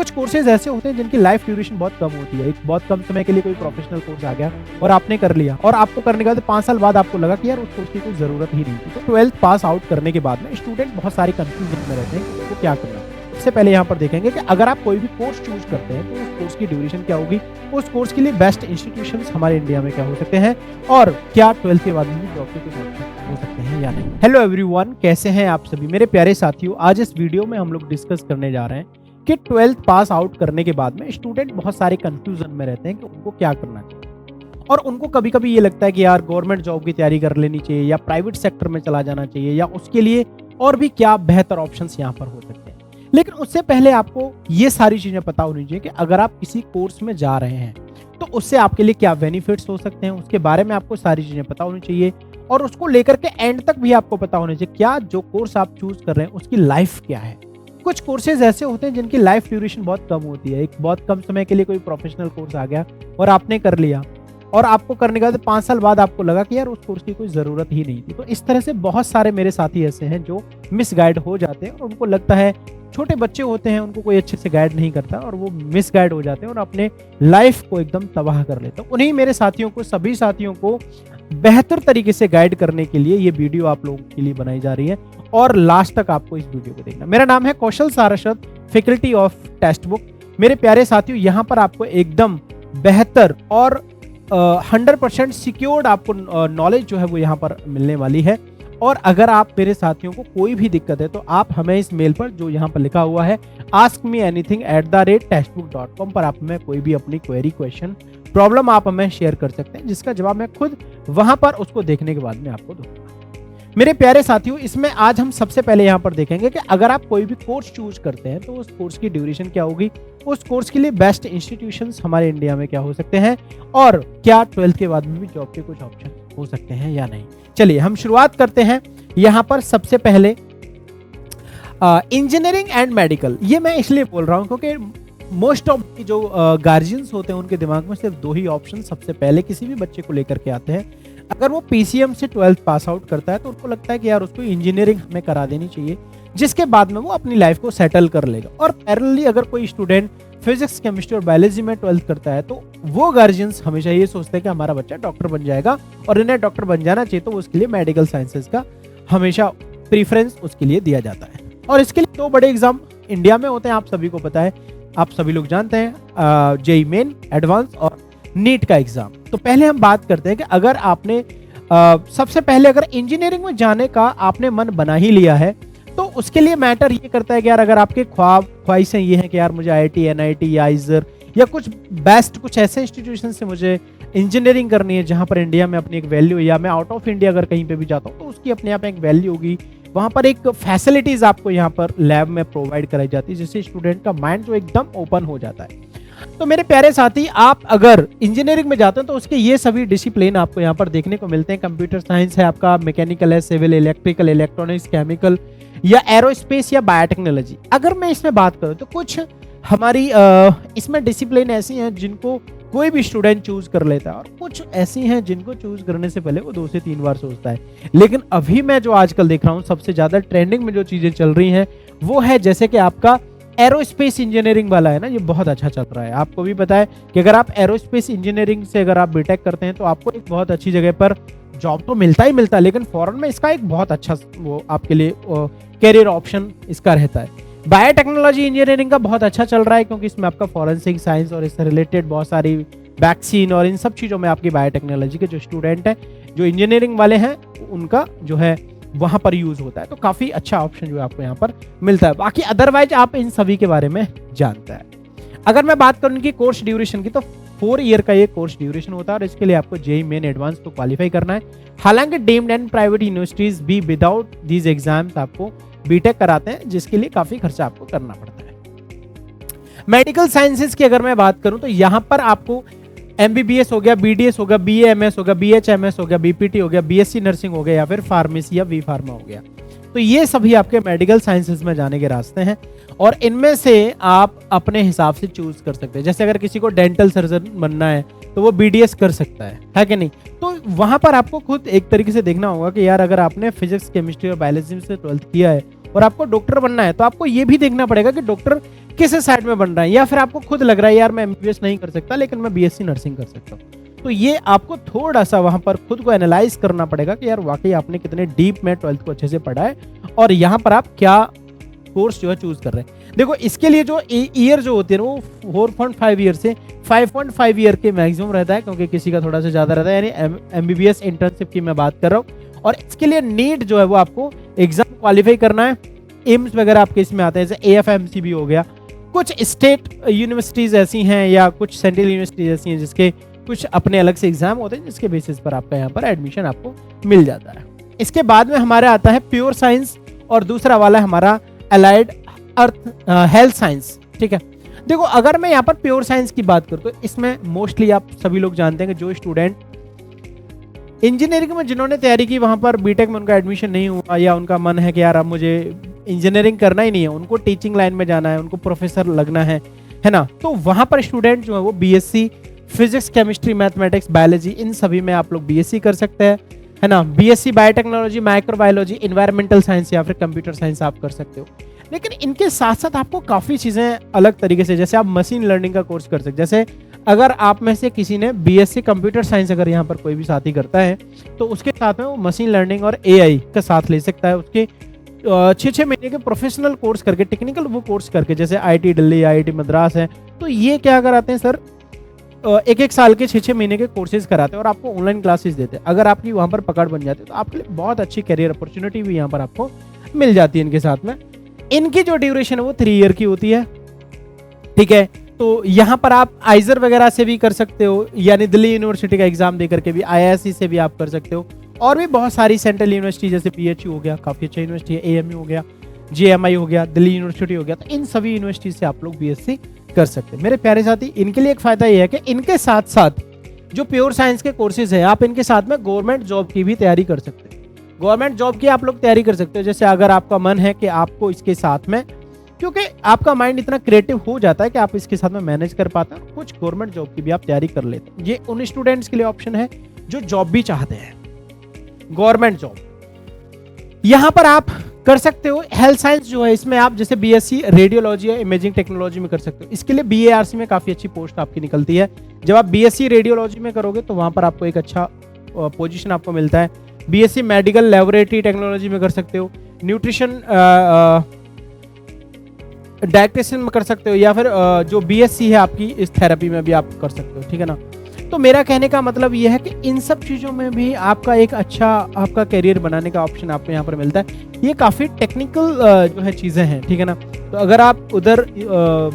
कुछ कोर्सेज ऐसे होते हैं जिनकी लाइफ ड्यूरेशन बहुत कम होती है। एक बहुत कम समय के लिए कोई प्रोफेशनल कोर्स आ गया और आपने कर लिया, और आपको करने के बाद 5 साल बाद आपको लगा कि यार उस कोर्स की कोई जरूरत ही नहीं थी। तो 12th पास आउट करने के बाद में स्टूडेंट बहुत सारे कंफ्यूजन में रहते हैं कि उनको क्या करना है। सबसे पहले यहाँ पर देखेंगे कि अगर आप कोई भी कोर्स चूज करते हैं तो उस कोर्स की ड्यूरेशन क्या होगी, उस कोर्स के लिए बेस्ट इंस्टीट्यूशंस हमारे इंडिया में क्या हो सकते हैं, और क्या 12th के बाद भी जॉब के कुछ ऑप्शन हो सकते हैं या नहीं। हेलो एवरीवन, कैसे हैं आप सभी मेरे प्यारे साथियों। आज इस वीडियो में हम लोग डिस्कस करने जा रहे हैं कि 12th पास आउट करने के बाद में स्टूडेंट बहुत सारे कंफ्यूजन में रहते हैं कि उनको क्या करना चाहिए, और उनको कभी कभी ये लगता है कि यार गवर्नमेंट जॉब की तैयारी कर लेनी चाहिए या प्राइवेट सेक्टर में चला जाना चाहिए, या उसके लिए और भी क्या बेहतर ऑप्शंस यहाँ पर हो सकते हैं। लेकिन उससे पहले आपको ये सारी चीजें पता होनी चाहिए कि अगर आप किसी कोर्स में जा रहे हैं तो उससे आपके लिए क्या बेनिफिट्स हो सकते हैं, उसके बारे में आपको सारी चीजें पता होनी चाहिए, और उसको लेकर के एंड तक भी आपको पता होना चाहिए क्या जो कोर्स आप चूज कर रहे हैं उसकी लाइफ क्या है। कुछ कोर्सेज ऐसे होते हैं जिनकी लाइफ ड्यूरेशन बहुत कम होती है। एक बहुत कम समय के लिए कोई प्रोफेशनल कोर्स आ गया और आपने कर लिया, और आपको करने के बाद 5 साल बाद आपको लगा कि यार उस कोर्स की कोई ज़रूरत ही नहीं थी। तो इस तरह से बहुत सारे मेरे साथी ऐसे हैं जो मिसगाइड हो जाते हैं, और उनको लगता है, छोटे बच्चे होते हैं उनको कोई अच्छे से गाइड नहीं करता और वो मिसगाइड हो जाते हैं और अपने लाइफ को एकदम तबाह कर लेते हैं। उन्हीं मेरे साथियों को, सभी साथियों को बेहतर तरीके से गाइड करने के लिए ये वीडियो आप लोगों के लिए बनाई जा रही है, और लास्ट तक आपको इस वीडियो को देखना। मेरा नाम है Kaushal Saraswat, faculty of text book. मेरे प्यारे साथियों, यहाँ पर आपको एकदम बेहतर और 100% सिक्योर्ड आपको नॉलेज जो है वो यहाँ पर मिलने वाली है। और अगर आप मेरे साथियों को कोई भी दिक्कत है तो आप हमें इस मेल पर, जो यहाँ पर लिखा हुआ है askmeanything@textbook.com पर आप हमें कोई भी अपनी क्वेरी, क्वेश्चन, प्रॉब्लम आप हमें शेयर कर सकते हैं, जिसका जवाब मैं खुद वहां पर उसको देखने के बाद में आपको दूंगा। मेरे प्यारे साथियों, इसमें आज हम सबसे पहले यहाँ पर देखेंगे कि अगर आप कोई भी कोर्स चूज करते हैं तो उस कोर्स की ड्यूरेशन क्या होगी, उस कोर्स के लिए बेस्ट इंस्टीट्यूशंस हमारे इंडिया में क्या हो सकते हैं, और क्या 12th के बाद में भी जॉब के कुछ ऑप्शन हो सकते हैं या नहीं। चलिए हम शुरुआत करते हैं। यहाँ पर सबसे पहले इंजीनियरिंग एंड मेडिकल। ये मैं इसलिए बोल रहा हूँ क्योंकि मोस्ट ऑफ जो गार्जियंस होते हैं उनके दिमाग में सिर्फ 2 ही ऑप्शन सबसे पहले किसी भी बच्चे को लेकर के आते हैं। अगर वो पीसीएम से 12th पास आउट करता है तो उनको लगता है कि यार उसको इंजीनियरिंग हमें करा देनी चाहिए, जिसके बाद में वो अपनी लाइफ को सेटल कर लेगा। और पैरेलली अगर कोई स्टूडेंट फिजिक्स, केमिस्ट्री और बायोलॉजी में 12th करता है तो वो गार्जियंस हमेशा ये सोचते हैं कि हमारा बच्चा डॉक्टर बन जाएगा, और इन्हें डॉक्टर बन जाना चाहिए, तो उसके लिए मेडिकल साइंसेज का हमेशा प्रीफरेंस उसके लिए दिया जाता है। और इसके लिए 2 बड़े एग्जाम इंडिया में होते हैं, आप सभी को पता है, आप सभी लोग जानते हैं, जेईई मेन, एडवांस और नीट का एग्जाम। तो पहले हम बात करते हैं कि अगर आपने सबसे पहले अगर इंजीनियरिंग में जाने का आपने मन बना ही लिया है तो उसके लिए मैटर ये करता है कि यार अगर आपके ख्वाहिशें ये हैं कि यार मुझे आईआईटी, एनआईटी या आइजर या कुछ बेस्ट, कुछ ऐसे इंस्टीट्यूशन से मुझे इंजीनियरिंग करनी है जहां पर इंडिया में अपनी एक वैल्यू, या मैं आउट ऑफ इंडिया अगर कहीं पे भी जाता हूं तो उसकी अपने आप एक वैल्यू होगी, वहां पर एक फैसिलिटीज आपको यहाँ पर लैब में प्रोवाइड कराई जाती है, जिससे स्टूडेंट का माइंड जो एकदम ओपन हो जाता है। तो मेरे प्यारे साथी, आप अगर इंजीनियरिंग में जाते हैं तो उसके ये सभी डिसिप्लिन आपको यहाँ पर देखने को मिलते हैं। कंप्यूटर साइंस है आपका, मैकेनिकल है, सिविल, इलेक्ट्रिकल, इलेक्ट्रॉनिक्स, केमिकल या एरोस्पेस या बायोटेक्नोलॉजी। अगर मैं इसमें बात करूं तो कुछ हमारी इसमें डिसिप्लिन ऐसी हैं जिनको कोई भी स्टूडेंट चूज कर लेता है, और कुछ ऐसी हैं जिनको चूज करने से पहले वो 2 से 3 बार सोचता है। लेकिन अभी मैं जो आजकल देख रहा हूँ सबसे ज्यादा ट्रेंडिंग में जो चीजें चल रही हैं वो है जैसे कि आपका एरोस्पेस इंजीनियरिंग वाला है ना, ये बहुत अच्छा चल रहा है। आपको भी पता है कि अगर आप एरोस्पेस इंजीनियरिंग से अगर आप बीटेक करते हैं तो आपको एक बहुत अच्छी जगह पर जॉब तो मिलता ही मिलता है, लेकिन फॉरेन में इसका एक बहुत अच्छा वो आपके लिए कैरियर ऑप्शन इसका रहता है। बायोटेक्नोलॉजी इंजीनियरिंग का बहुत अच्छा चल रहा है क्योंकि इसमें आपका फॉरेंसिक साइंस और इससे रिलेटेड बहुत सारी वैक्सीन और इन सब चीज़ों में आपकी बायोटेक्नोलॉजी के जो स्टूडेंट हैं, जो इंजीनियरिंग वाले हैं, उनका जो है वहां पर यूज होता है। तो काफी अच्छा ऑप्शन जो है आपको यहाँ पर मिलता है। बाकी अदरवाइज आप इन सभी के बारे में जानते हैं। अगर मैं बात करूं इनकी कोर्स ड्यूरेशन की तो 4 ईयर का ये कोर्स ड्यूरेशन होता है, और इसके लिए आपको जेईई मेन, एडवांस तो क्वालिफाई करना है। हालांकि डीम्ड एंड प्राइवेट यूनिवर्सिटीज भी विदाउट दीज एग्जाम्स आपको बीटेक कराते हैं, जिसके लिए काफी खर्चा आपको करना पड़ता है। मेडिकल साइंसेज की अगर मैं बात करूं तो यहां पर आपको एमबीबीएस हो गया, बीडीएस हो गया, बीएएमएस हो गया, बीएचएमएस हो गया, बीपीटी हो गया, बीएससी नर्सिंग हो गया, या फिर फार्मेसी या वी फार्मा हो गया। तो ये सभी आपके मेडिकल साइंसेज में जाने के रास्ते हैं, और इनमें से आप अपने हिसाब से चूज कर सकते हैं। जैसे अगर किसी को डेंटल सर्जन बनना है तो वो बीडीएस कर सकता है कि नहीं। तो वहां पर आपको खुद एक तरीके से देखना होगा कि यार अगर आपने फिजिक्स, केमिस्ट्री और बायोलॉजी से 12th किया है और आपको डॉक्टर बनना है, तो आपको ये भी देखना पड़ेगा कि डॉक्टर किस साइड में बन रहा है, या फिर आपको खुद लग रहा है यार मैं एमबीबीएस नहीं कर सकता लेकिन मैं बीएससी नर्सिंग कर सकता हूँ। तो ये आपको थोड़ा सा वहां पर खुद को एनालाइज करना पड़ेगा कि यार वाकई आपने कितने डीप में 12th को अच्छे से पढ़ा है और यहाँ पर आप क्या कोर्स जो है चूज कर रहे हैं। देखो इसके लिए जो ईयर जो होती है वो 4.5 ईयर से 5.5 ईयर के मैक्सिमम रहता है, क्योंकि किसी का थोड़ा सा ज्यादा रहता है, यानी एमबीबीएस इंटर्नशिप की मैं बात कर रहा हूँ। और इसके लिए नीट जो है वो आपको एग्जाम क्वालिफाई करना है। एम्स वगैरह आपके इसमें आते हैं, जैसे AFMC भी हो गया। कुछ स्टेट यूनिवर्सिटीज ऐसी हैं या कुछ सेंट्रल यूनिवर्सिटीज ऐसी हैं जिसके कुछ अपने अलग से एग्जाम होते हैं, जिसके बेसिस पर आपका यहाँ पर एडमिशन आपको मिल जाता है। इसके बाद में हमारा आता है प्योर साइंस और दूसरा वाला है हमारा अलाइड अर्थ हेल्थ साइंस। ठीक है, देखो अगर मैं यहाँ पर प्योर साइंस की बात करूँ तो इसमें मोस्टली आप सभी लोग जानते हैं कि जो स्टूडेंट इंजीनियरिंग में जिन्होंने तैयारी की वहां पर बीटेक में उनका एडमिशन नहीं हुआ, या उनका मन है कि यार अब मुझे इंजीनियरिंग करना ही नहीं है, उनको टीचिंग लाइन में जाना है, उनको प्रोफेसर लगना है ना, तो वहां पर स्टूडेंट जो है वो BSc physics, chemistry, mathematics, biology, इन सभी में आप लोग बीएससी कर सकते हैं, है ना। BSc biotechnology, microbiology, environmental science या फिर कंप्यूटर साइंस आप कर सकते हो। लेकिन इनके साथ साथ आपको काफी चीजें अलग तरीके से, जैसे आप मशीन लर्निंग का कोर्स कर सकते, जैसे अगर आप में से किसी ने बीएससी कंप्यूटर साइंस अगर यहाँ पर कोई भी साथी करता है तो उसके साथ में वो मशीन लर्निंग और एआई का साथ ले सकता है। उसके 6-6 महीने के प्रोफेशनल कोर्स करके, टेक्निकल वो कोर्स करके, जैसे आईआईटी दिल्ली, आईआईटी मद्रास है, तो ये क्या कराते हैं सर, 1-1 साल के 6-6 महीने के कोर्सेज कराते हैं और आपको ऑनलाइन क्लासेस देते हैं। अगर आपकी वहाँ पर पकड़ बन जाती है तो आपके लिए बहुत अच्छी करियर अपॉर्चुनिटी भी यहाँ पर आपको मिल जाती है इनके साथ में। इनकी जो ड्यूरेशन है वो 3 ईयर की होती है। ठीक है, तो यहाँ पर आप आइजर वगैरह से भी कर सकते हो, यानी दिल्ली यूनिवर्सिटी का एग्जाम देकर के भी, आईआईएससी से भी आप कर सकते हो, और भी बहुत सारी सेंट्रल यूनिवर्सिटी जैसे पीएचयू हो गया, काफी अच्छा यूनिवर्सिटी है, एएमयू हो गया, जेएमआई हो गया, दिल्ली यूनिवर्सिटी हो गया, तो इन सभी यूनिवर्सिटी से आप लोग बीएससी कर सकते हैं। मेरे प्यारे साथी, इनके लिए एक फायदा यह है कि इनके साथ साथ जो प्योर साइंस के कोर्सेज है, आप इनके साथ में गवर्नमेंट जॉब की भी तैयारी कर सकते हैं। गवर्नमेंट जॉब की आप लोग तैयारी कर सकते हो। जैसे अगर आपका मन है कि आपको इसके साथ में, क्योंकि आपका माइंड इतना क्रिएटिव हो जाता है कि आप इसके साथ में मैनेज कर पाते हैं, कुछ गवर्नमेंट जॉब की भी आप तैयारी कर लेते हैं। ये उन स्टूडेंट्स के लिए ऑप्शन है जो जॉब भी चाहते हैं, गवर्नमेंट जॉब। यहां पर आप कर सकते हो हेल्थ साइंस जो है, इसमें आप जैसे बीएससी रेडियोलॉजी या इमेजिंग टेक्नोलॉजी में कर सकते हो। इसके लिए बीएआरसी में काफी अच्छी पोस्ट आपकी निकलती है। जब आप बीएससी रेडियोलॉजी में करोगे तो वहां पर आपको एक अच्छा पोजीशन आपको मिलता है। बीएससी मेडिकल लैबोरेटरी टेक्नोलॉजी में कर सकते हो, न्यूट्रिशन डायटेशियन में कर सकते हो, या फिर जो बीएससी है आपकी इस थेरेपी में भी आप कर सकते हो। ठीक है ना, तो मेरा कहने का मतलब ये है कि इन सब चीज़ों में भी आपका एक अच्छा आपका करियर बनाने का ऑप्शन आपको यहाँ पर मिलता है। ये काफ़ी टेक्निकल जो है चीज़ें हैं। ठीक है ना, तो अगर आप उधर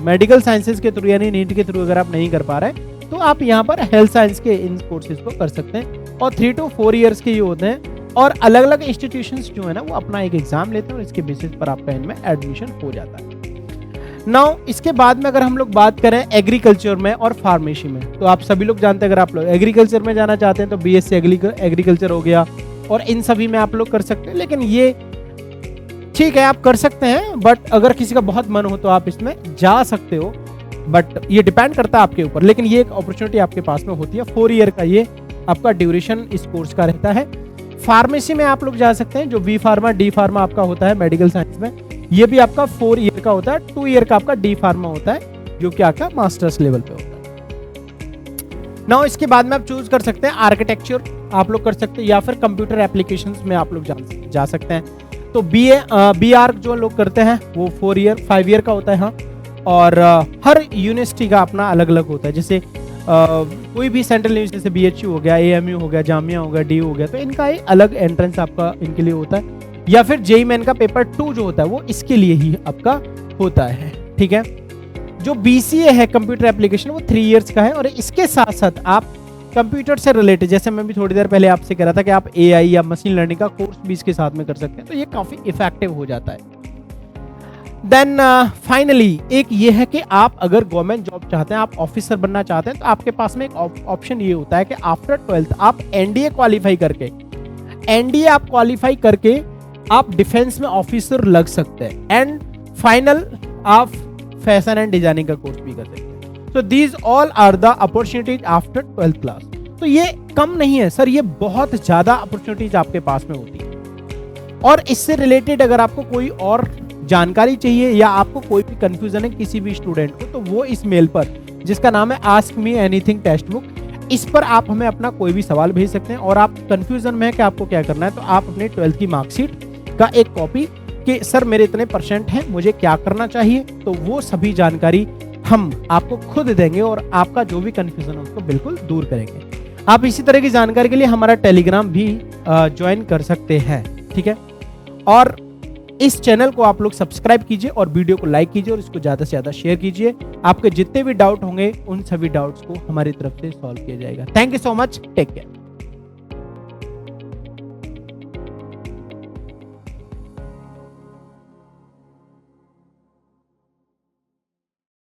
मेडिकल साइंसेज के थ्रू यानी नीट के थ्रू अगर आप नहीं कर पा रहे तो आप यहाँ पर हेल्थ साइंस के इन कोर्सेज को कर सकते हैं, और 3 to 4 ईयर्स के ये होते हैं, और अलग अलग इंस्टीट्यूशंस जो है ना वो अपना एक एग्जाम लेते हैं और इसके बेसिस पर आपका इनमें एडमिशन हो जाता है। नाउ इसके बाद में अगर हम लोग बात करें एग्रीकल्चर में और फार्मेसी में, तो आप सभी लोग जानते हैं अगर आप लोग एग्रीकल्चर में जाना चाहते हैं तो बीएससी एग्रीकल्चर हो गया, और इन सभी में आप लोग कर सकते हैं। लेकिन ये ठीक है आप कर सकते हैं, बट अगर किसी का बहुत मन हो तो आप इसमें जा सकते हो, बट ये डिपेंड करता है आपके ऊपर। लेकिन ये एक अपॉर्चुनिटी आपके पास में होती है। 4 ईयर का ये आपका ड्यूरेशन इस कोर्स का रहता है। फार्मेसी में आप लोग जा सकते हैं, जो बी फार्मा डी फार्मा आपका होता है मेडिकल साइंस में, ये भी आपका 4 ईयर का होता है। 2 ईयर का आपका डी फार्मा होता है, जो कि आपका मास्टर्स लेवल पे होता है। नाउ इसके बाद में आप चूज कर सकते हैं आर्किटेक्चर आप लोग कर सकते हैं, या फिर कंप्यूटर एप्लीकेशंस में आप लोग जा सकते हैं। तो बी आर्क जो लोग करते हैं वो 5 ईयर का होता है। हाँ, और हर यूनिवर्सिटी का अपना अलग अलग होता है। जैसे कोई भी सेंट्रल यूनिवर्सिटी जैसे बीएचयू हो गया, एएमयू हो गया, जामिया हो गया, डी हो गया, तो इनका एक अलग एंट्रेंस आपका इनके लिए होता है। या फिर जेईई मेन का पेपर 2 जो होता है वो इसके लिए ही आपका होता है। ठीक है, जो बीसीए है कंप्यूटर एप्लीकेशन वो 3 ईयर्स का है, और इसके साथ साथ आप कंप्यूटर से रिलेटेड, जैसे मैं भी थोड़ी देर पहले आपसे कह रहा था कि आप एआई या मशीन लर्निंग का कोर्स भी इसके साथ में कर सकते हैं, तो ये काफी इफेक्टिव हो जाता है। देन फाइनली एक ये है कि आप अगर गवर्नमेंट जॉब चाहते हैं, आप ऑफिसर बनना चाहते हैं, तो आपके पास में एक ऑप्शन ये होता है कि आफ्टर 12th आप एनडीए क्वालिफाई करके आप डिफेंस में ऑफिसर लग सकते हैं, एंड फाइनल आप फैशन एंड डिजाइनिंग का कोर्स भी कर सकते हैं। So these all are the opportunities after 12th class. तो ये कम नहीं है सर, ये बहुत ज्यादा अपॉर्चुनिटीज आपके पास में होती है। और इससे रिलेटेड अगर आपको कोई और जानकारी चाहिए या आपको कोई भी कंफ्यूजन है किसी भी स्टूडेंट को, तो वो इस मेल पर जिसका नाम है ask me anything text book, इस पर आप हमें अपना कोई भी सवाल भेज सकते हैं। और आप कंफ्यूजन में है कि आपको क्या करना है, तो आप अपने 12th की मार्कशीट का एक कॉपी कि सर मेरे इतने % हैं, मुझे क्या करना चाहिए, तो वो सभी जानकारी हम आपको खुद देंगे और आपका जो भी कंफ्यूजन है उसको बिल्कुल दूर करेंगे। आप इसी तरह की जानकारी के लिए हमारा टेलीग्राम भी ज्वाइन कर सकते हैं, ठीक है। और इस चैनल को आप लोग सब्सक्राइब कीजिए और वीडियो को लाइक कीजिए और इसको ज़्यादा से ज़्यादा शेयर कीजिए। आपके जितने भी डाउट होंगे उन सभी डाउट्स को हमारी तरफ से सॉल्व किया जाएगा। Thank you so much, take care.